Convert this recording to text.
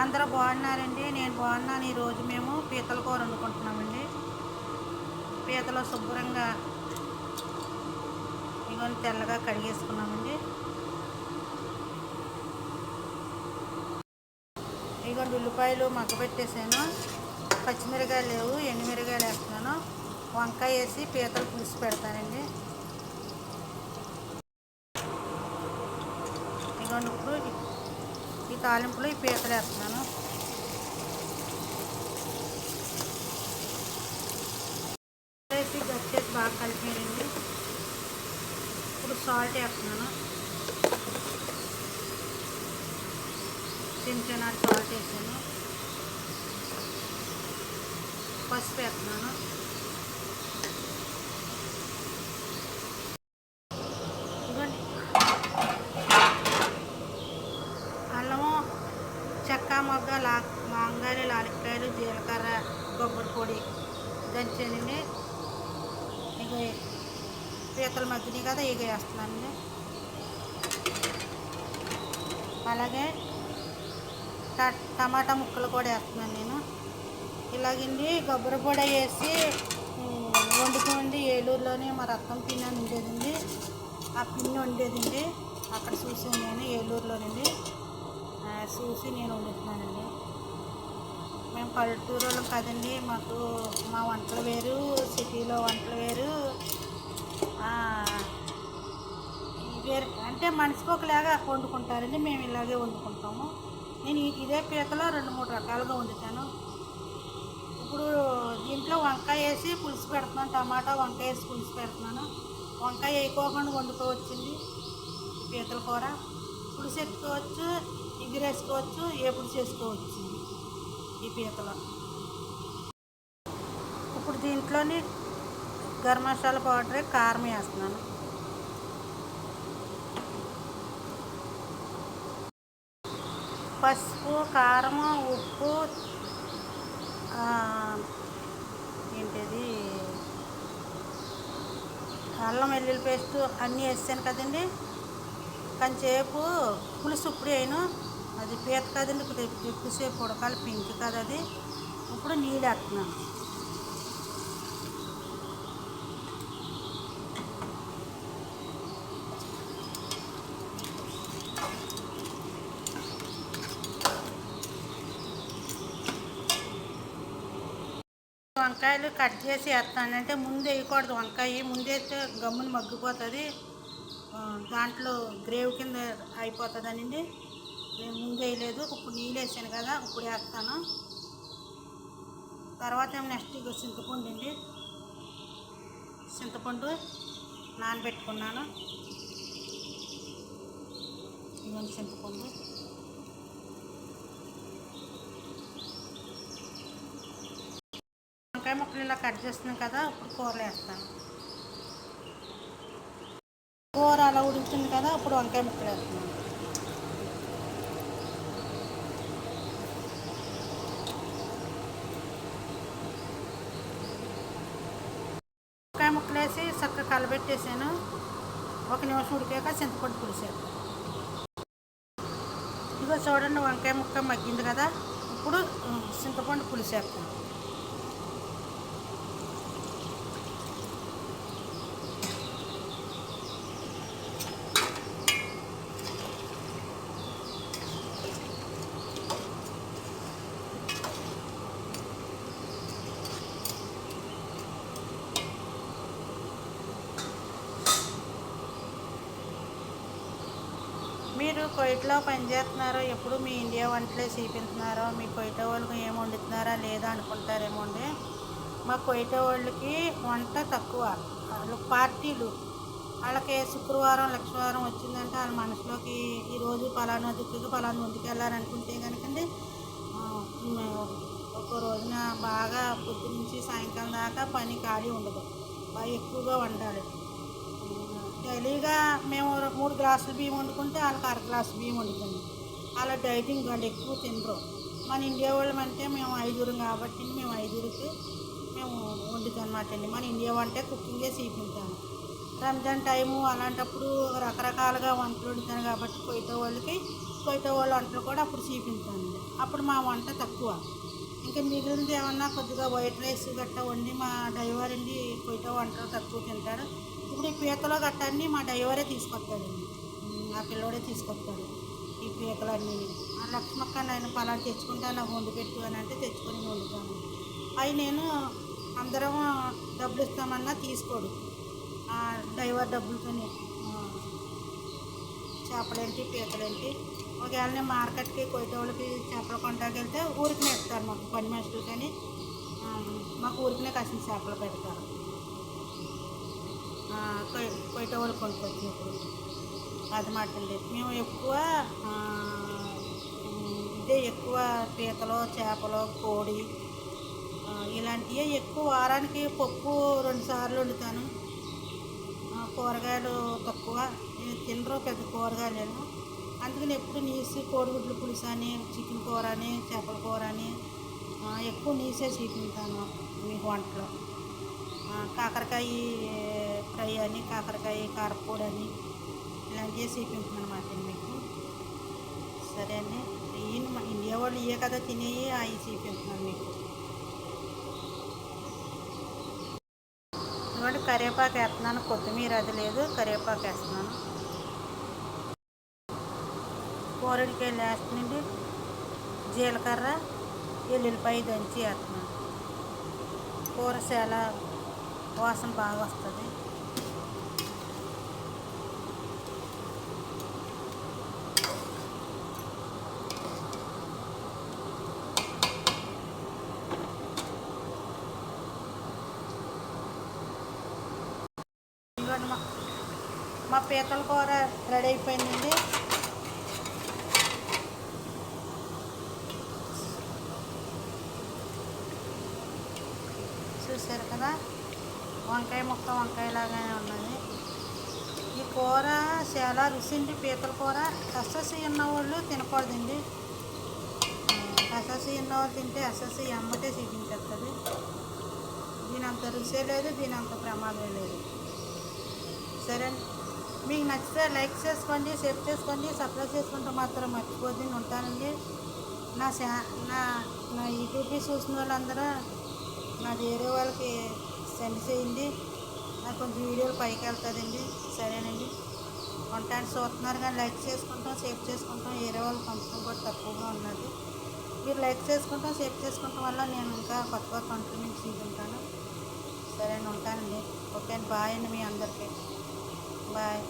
అందరూ బాగున్నారండి. నేను బాగున్నాను. ఈరోజు మేము పీతల కూర వండుకుంటున్నామండి. పీతలు శుభ్రంగా ఇవన్నీ తెల్లగా కడిగేసుకున్నామండి. ఇదిగోండి ఉల్లిపాయలు మగ్గబెట్టేసాను. పచ్చిమిరకాయలు లేవు, ఎండుమిరకాయలు వేస్తున్నాను. వంకాయ వేసి పీతలు పులుసు పెడతానండి. ఇదిగోండి ఇప్పుడు ఈ తాలింపులో ఈ పీతలు వేస్తున్నాను. వేసి గచ్చేసి బాగా కలిపేయండి. ఇప్పుడు సాల్ట్ వేస్తున్నాను. చెంచాన సాల్ట్ వేసాను. పసుపు వేస్తున్నాను. ఇదిగోండి అల్లము, చెక్క మొగ్గ, మాంగాయలు, లాలిక్కాయలు, జీలకర్ర, కొబ్బరి పొడి దంచానండి. ఇక పీతలు మగ్గినాయి కదా, ఇక వేస్తున్నానండి. అలాగే టమాటా ముక్కలు కూడా వేస్తున్నాను నేను. ఇలాగండి కొబ్బరి పొడి వేసి వండుకోండి. ఏలూరులోనే మా రక్తం పిన్ని అని ఉండేదండి. ఆ పిన్ని వండేదండి. అక్కడ చూసాను నేను, ఏలూరులోనండి. చూసి నేను వండుతున్నానండి. మేము పల్లెటూరు వాళ్ళం కదండి. మాకు మా వంటలు వేరు, సిటీలో వంటలు వేరు. వేరు అంటే మనిషికి ఒకలాగా వండుకుంటారండి. మేము ఇలాగే వండుకుంటాము. నేను ఇదే పీతలో 2-3 రకాలుగా వండుతాను. ఇప్పుడు దీంట్లో వంకాయ వేసి పులుసు పెడుతున్నాను. టమాటా వంకాయ వేసి పులుసు పెడుతున్నాను. వంకాయ వేయకోకుండా వండుకోవచ్చండి. పీతల కూర పులుసు ఎత్తుకోవచ్చు, ఎగురేసుకోవచ్చు, ఏపుడు చేసుకోవచ్చు ఈ పీతలో. ఇప్పుడు దీంట్లోని గరం మసాలా పౌడర్, కారం వేస్తున్నాను. పసుపు, కారం, ఉప్పు, ఏంటిది అల్లం వెల్లుల్లి పేస్ట్ అన్నీ వేసాను కదండి. కొంచెంసేపు పులుసు ఇప్పుడు వేయను, అది పీత కదండి, ఎక్కువసేపు ఉడకాలి, పింక్ కదా అది. ఇప్పుడు నీళ్ళు వేస్తున్నాను. వంకాయలు కట్ చేసి వేస్తాను. అంటే ముందు వేయకూడదు. వంకాయ ముందు వేస్తే గమ్మున మగ్గిపోతుంది, దాంట్లో గ్రేవీ కింద అయిపోతుందనండి. నేను ముందు వేయలేదు. ఇప్పుడు నీళ్ళు వేసాను కదా, ఇప్పుడు వేస్తాను. తర్వాత నెక్స్ట్ ఇక చింతపండు అండి. చింతపండు నానబెట్టుకున్నాను. ఇవన్నీ చింతపండు. వంకాయ ముక్కలు ఇలా కట్ చేస్తున్నాను కదా, ఇప్పుడు కూరలు వేస్తాను. కూర అలా ఉడుకుతుంది కదా, ఇప్పుడు వంకాయ ముక్కలు వేస్తున్నాను. వంకాయ ముక్కలు వేసి చక్కగా కలబెట్టేసాను. 1 నిమిషం ఉడికాక చింతపండు పులిసాను. ఇదిగో చూడండి, వంకాయ ముక్క మగ్గింది కదా, ఇప్పుడు చింతపండు పులిసేస్తాను. మీరు కొయిట్లో పనిచేస్తున్నారో, ఎప్పుడు మీ ఇండియా వంటలే చూపిస్తున్నారో, మీ కొయిటా వాళ్ళకి ఏం వండుతున్నారా లేదా అనుకుంటారేమో అండి. మా కొయిటా వాళ్ళకి వంట తక్కువ. వాళ్ళు పార్టీలు, వాళ్ళకి శుక్రవారం లక్షవారం వచ్చిందంటే వాళ్ళ మనసులోకి ఈరోజు పలానా దిక్కుకి పలానా వంటికి వెళ్ళాలనుకుంటే కనుకండి, ఒక రోజున బాగా పొద్దు నుంచి సాయంకాలం దాకా పని ఖాళీ ఉండదు, బాగా ఎక్కువగా వండాలి. డైలీగా మేము 3 గ్లాసులు బియ్యం వండుకుంటే వాళ్ళకి 1/2 గ్లాసు బియ్యం వండుతుంది. అలా డైటింగ్ వాళ్ళు ఎక్కువ తినరు. మన ఇండియా వాళ్ళం అంటే మేము 5 కాబట్టి మేము 5కి మేము వండుతాం అన్నమాట అండి. మన ఇండియా వంటే కుకింగే చూపించాను. రంజాన్ టైము అలాంటప్పుడు రకరకాలుగా వంటలు వండుతాను కాబట్టి కొయిటా వాళ్ళకి కొయ్యట వాళ్ళ వంటలు కూడా అప్పుడు చూపించానండి. అప్పుడు మా వంట తక్కువ. ఇంకా మిగిలినది ఏమన్నా కొద్దిగా వైట్ రైస్ గట్ట వండి మా డ్రైవర్ అండి కొయ్యట వంటలు తక్కువ తింటాడు. ఇప్పుడు ఈ పీతలో గట్ట అన్నీ మా డ్రైవరే తీసుకొస్తాడండి. నా పిల్లోడే తీసుకొస్తాడు ఈ పీతలన్నీ. ఆ లక్ష్మక్క నేను పలానా తెచ్చుకుంటా నాకు వండి పెట్టు అని అంటే తెచ్చుకొని వండుతాను. అవి నేను అందరం డబ్బులు ఇస్తామన్నా తీసుకోడు. డ్రైవర్ డబ్బులతోనే చేపలేంటి పీతలేంటి. ఒకవేళ నేను మార్కెట్కి కొయ్యట వాళ్ళకి చేపలు కొంటాకి వెళ్తే ఊరికనే ఇస్తారు మాకు పని మనుషులు, కానీ మాకు ఊరికనే కాసిన చేపలు పెడతారు కొయ్యట వాళ్ళు కొనుక్కొచ్చినప్పుడు. అది మాట అండి. మేము ఎక్కువ ఇదే ఎక్కువ పీతలు చేపలు కోడి ఇలాంటివే ఎక్కువ. వారానికి పప్పు 2 సార్లు వండుతాను. కూరగాయలు తక్కువ తినరు పెద్ద కూరగాయలు. అందుకని ఎప్పుడు నీసు కోడిగుడ్లు పులుసు అని చికెన్ కూర అని చేపల కూర అని ఎక్కువ నీసే చూపించాను మీకు వంటలో. కాకరకాయ ఫ్రై అని కాకరకాయ కారపొడి అని ఇలాంటివే చూపించాను అన్నమాట మీకు. సరే అండి. ఇండియా వాళ్ళు ఇవే కదా తినేవి, అవి చూపించాను మీకు. ఇవ్వండి కరివేపాకు వేస్తున్నాను. కొత్తిమీర అది లేదు, కరివేపాకు వేస్తున్నాను. కూరడికాయలు వేస్తున్నాండి. జీలకర్ర ఎల్లుల్లిపాయ దంచి వేస్తున్నాను. కూర చాలా వాసన బాగా వస్తుంది. ఇవ్వండి మా పీతల కూర రెడీ అయిపోయిందండి. చూసారు కదా, వంకాయ ముక్క వంకాయలాగానే ఉన్నది. ఈ కూర చాలా రుచిండి. పీతల కూర ఎస్ఎస్సి ఉన్నవాళ్ళు తినకూడదండి. ఎస్ఎస్సి ఉన్నవాళ్ళు తింటే ఎస్ఎస్సి ఎమ్మటే చూపించేస్తుంది. దీని అంత రుచి లేదు, దీని అంత ప్రమాదం లేదు. సరే, మీకు నచ్చితే లైక్ చేసుకోండి, షేర్ చేసుకోండి, సబ్స్క్రైబ్ చేసుకుంటూ మాత్రం మర్చిపోద్ది. ఉంటానండి. నా నా యూట్యూబ్కి చూసిన వాళ్ళందరూ నా వేరే వాళ్ళకి సెండ్ చేయండి. నాకు కొంచెం వీడియోలు పైకి వెళ్తుందండి. సరేనండి, ఉంటాను. చూస్తున్నారు కానీ లైక్ చేసుకుంటాం, షేర్ చేసుకుంటాం. వేరే వాళ్ళు పంపడం కూడా తక్కువగా ఉన్నది. మీరు లైక్ చేసుకుంటాం, షేర్ చేసుకుంటాం వల్ల నేను ఇంకా కొత్త కొత్త వంటలు మీకు చూసుకుంటాను. సరే అండి, ఉంటానండి. ఓకే అండి, బాయ్ అండి మీ అందరికీ. బాయ్.